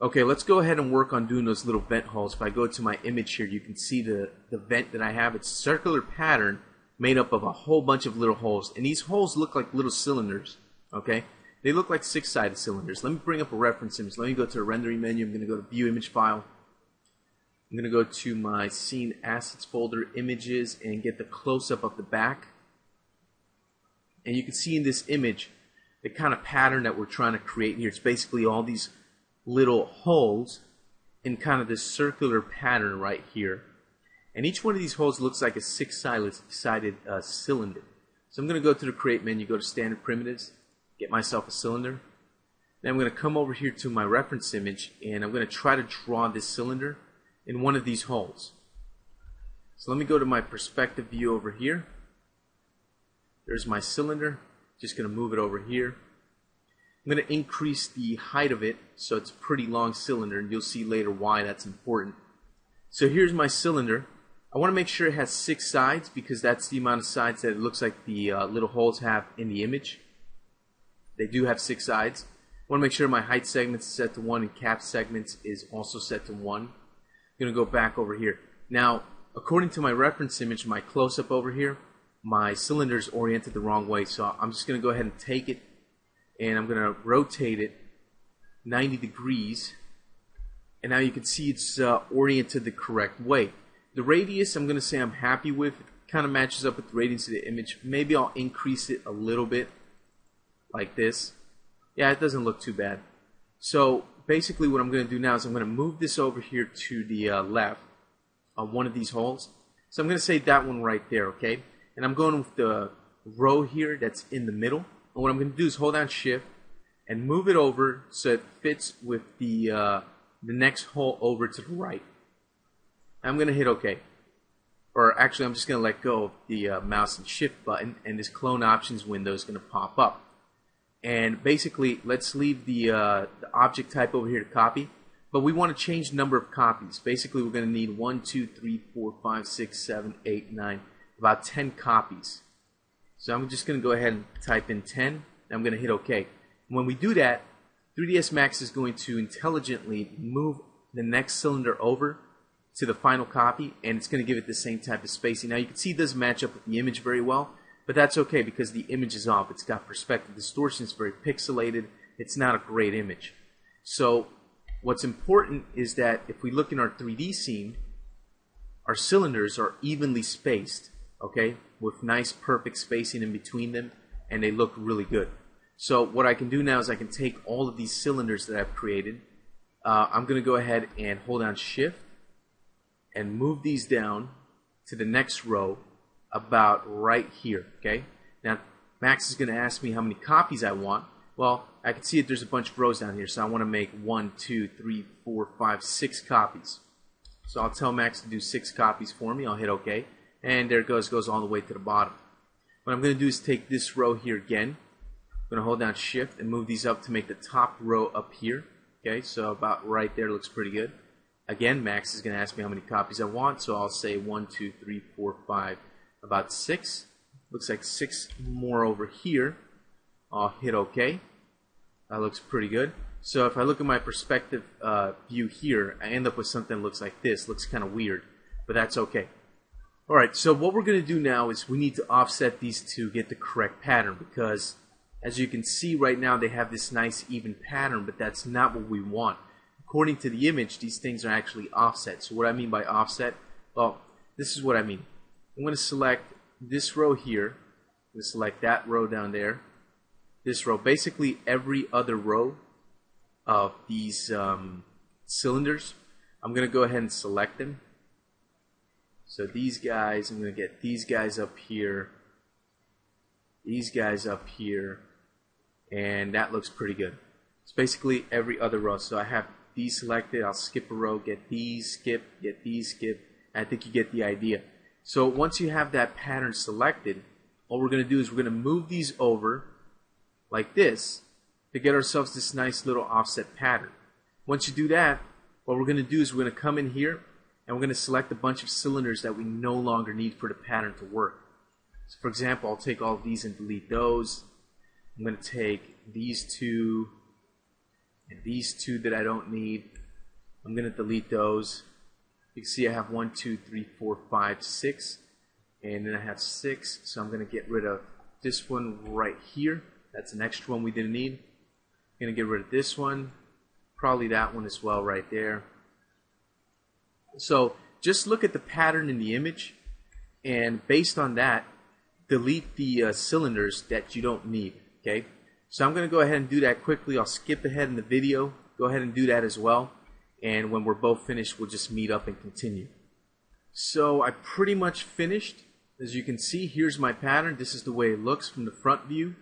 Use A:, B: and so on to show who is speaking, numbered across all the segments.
A: Okay, let's go ahead and work on doing those little vent holes. If I go to my image here, you can see the vent that I have. It's a circular pattern made up of a whole bunch of little holes. And these holes look like little cylinders, okay? They look like six-sided cylinders. Let me bring up a reference image. Let me go to the rendering menu. I'm going to go to View Image File. I'm going to go to my Scene Assets folder, Images, and get the close-up of the back. And you can see in this image the kind of pattern that we're trying to create here. It's basically all these little holes in kind of this circular pattern right here. And each one of these holes looks like a six-sided cylinder. So I'm going to go to the Create menu, go to Standard Primitives, get myself a cylinder. Then I'm going to come over here to my reference image, and I'm going to try to draw this cylinder in one of these holes. So let me go to my perspective view over here. There's my cylinder. Just going to move it over here. I'm going to increase the height of it so it's a pretty long cylinder, and you'll see later why that's important. So here's my cylinder. I want to make sure it has 6 sides because that's the amount of sides that it looks like the little holes have in the image. They do have 6 sides. I want to make sure my height segments is set to 1 and cap segments is also set to 1. I'm going to go back over here. Now, according to my reference image, my close-up over here, my cylinder is oriented the wrong way, so I'm just going to go ahead and take it and I'm going to rotate it 90 degrees, and now you can see it's oriented the correct way. The radius I'm going to say I'm happy with. It kind of matches up with the radius of the image. Maybe I'll increase it a little bit like this. Yeah, it doesn't look too bad. So basically what I'm going to do now is I'm going to move this over here to the left on one of these holes. So I'm going to say that one right there, okay? And I'm going with the row here that's in the middle. And what I'm going to do is hold down Shift and move it over so it fits with the next hole over to the right. I'm going to hit OK. Or actually, I'm just going to let go of the mouse and Shift button, and this Clone Options window is going to pop up. And basically, let's leave the object type over here to copy. But we want to change the number of copies. Basically, we're going to need 1, 2, 3, 4, 5, 6, 7, 8, 9, about 10 copies. So I'm just going to go ahead and type in 10, and I'm going to hit OK. And when we do that, 3ds Max is going to intelligently move the next cylinder over to the final copy, and it's going to give it the same type of spacing. Now you can see it doesn't match up with the image very well, but that's okay because the image is off. It's got perspective distortion. It's very pixelated. It's not a great image. So what's important is that if we look in our 3D scene, our cylinders are evenly spaced, okay, with nice perfect spacing in between them, and they look really good. So what I can do now is I can take all of these cylinders that I've created. I'm going to go ahead and hold down Shift and move these down to the next row about right here, okay? Now, Max is going to ask me how many copies I want. Well, I can see that there's a bunch of rows down here, so I want to make 1, 2, 3, 4, 5, 6 copies. So I'll tell Max to do 6 copies for me. I'll hit OK, and there it goes all the way to the bottom. What I'm going to do is take this row here again. I'm going to hold down Shift and move these up to make the top row up here. Okay, so about right there looks pretty good. Again, Max is going to ask me how many copies I want, so I'll say 1, 2, 3, 4, 5, about 6. Looks like 6 more over here. I'll hit OK. That looks pretty good. So if I look at my perspective view here, I end up with something that looks like this. Looks kind of weird, but that's okay. Alright, so what we're going to do now is we need to offset these to get the correct pattern, because as you can see right now they have this nice even pattern, but that's not what we want. According to the image, these things are actually offset. So what I mean by offset, well, this is what I mean. I'm going to select this row here. I'm going to select that row down there. This row. Basically every other row of these cylinders, I'm going to go ahead and select them. So these guys, I'm going to get these guys up here, these guys up here, and that looks pretty good. It's basically every other row. So I have these selected, I'll skip a row, get these, skip, get these, skip. I think you get the idea. So once you have that pattern selected, all we're going to do is we're going to move these over like this to get ourselves this nice little offset pattern. Once you do that, what we're going to do is we're going to come in here and we're going to select a bunch of cylinders that we no longer need for the pattern to work. So for example, I'll take all of these and delete those. I'm going to take these two, And these two that I don't need, I'm going to delete those. You can see I have 1, 2, 3, 4, 5, 6. And then I have 6. So I'm going to get rid of this one right here. That's an extra one we didn't need. I'm going to get rid of this one. Probably that one as well right there. So just look at the pattern in the image. And based on that, delete the cylinders that you don't need. Okay. So I'm going to go ahead and do that quickly. I'll skip ahead in the video. Go ahead and do that as well. And when we're both finished, we'll just meet up and continue. So I pretty much finished. As you can see, here's my pattern. This is the way it looks from the front view.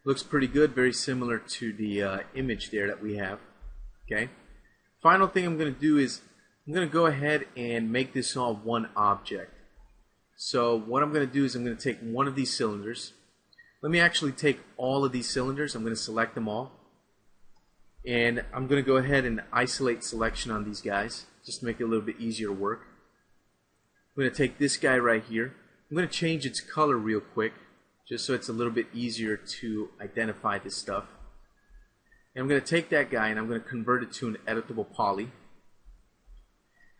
A: Looks pretty good, very similar to the image there that we have. Okay. Final thing I'm going to do is I'm going to go ahead and make this all one object. So what I'm going to do is I'm going to take one of these cylinders. Let me actually take all of these cylinders. I'm going to select them all. And I'm going to go ahead and isolate selection on these guys, just to make it a little bit easier to work. I'm going to take this guy right here. I'm going to change its color real quick, just so it's a little bit easier to identify this stuff. And I'm going to take that guy and I'm going to convert it to an editable poly.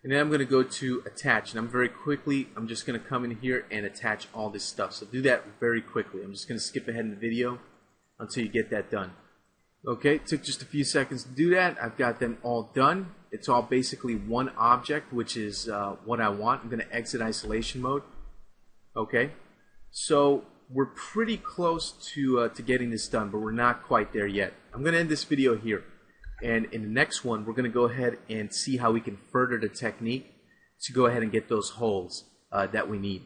A: And then I'm going to go to attach, and I'm just going to come in here and attach all this stuff. So do that very quickly. I'm just going to skip ahead in the video until you get that done. Okay, it took just a few seconds to do that. I've got them all done. It's all basically one object, which is what I want. I'm going to exit isolation mode. Okay, so we're pretty close to getting this done, but we're not quite there yet. I'm going to end this video here. And in the next one, we're going to go ahead and see how we can further the technique to go ahead and get those holes that we need.